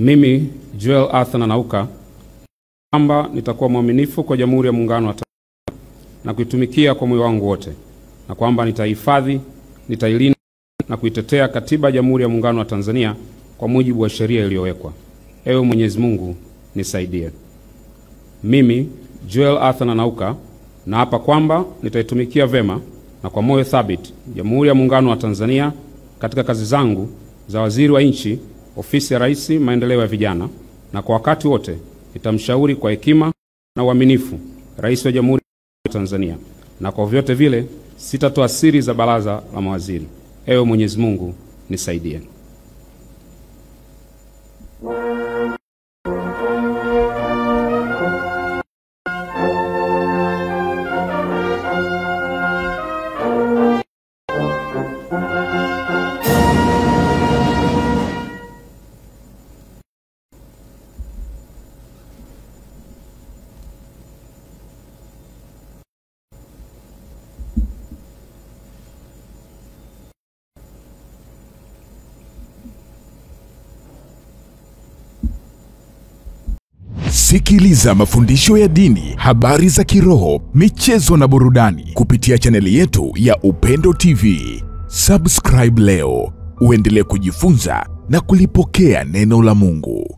Mimi Joel Arthur Nanauka kwamba nitakuwa mwaminifu kwa Jamhuri ya Muungano wa Tanzania na kuitumikia kwa moyo wangu wote, na kwamba nitahifadhi, nitailinda na kuitetea Katiba ya Jamhuri ya Muungano wa Tanzania kwa mujibu wa sheria iliyowekwa. Ewe Mwenyezi Mungu nisaidie. Mimi Joel Arthur Nanauka naapa kwamba nitaitumikia vema na kwa moyo thabiti Jamhuri ya Muungano wa Tanzania katika kazi zangu za waziri wa nchi, Ofisi ya Rais, Maendeleo ya Vijana, na kwa wakati wote nitamshauri kwa hekima na uaminifu Rais wa Jamhuri ya Tanzania, na kwa vyote vile sitatoa siri za baraza la mawaziri. Ewe Mwenyezi Mungu nisaidie. Sikiliza mafundisho ya dini, habari za kiroho, michezo na burudani kupitia chaneli yetu ya Upendo TV. Subscribe leo, uendelee kujifunza na kulipokea neno la Mungu.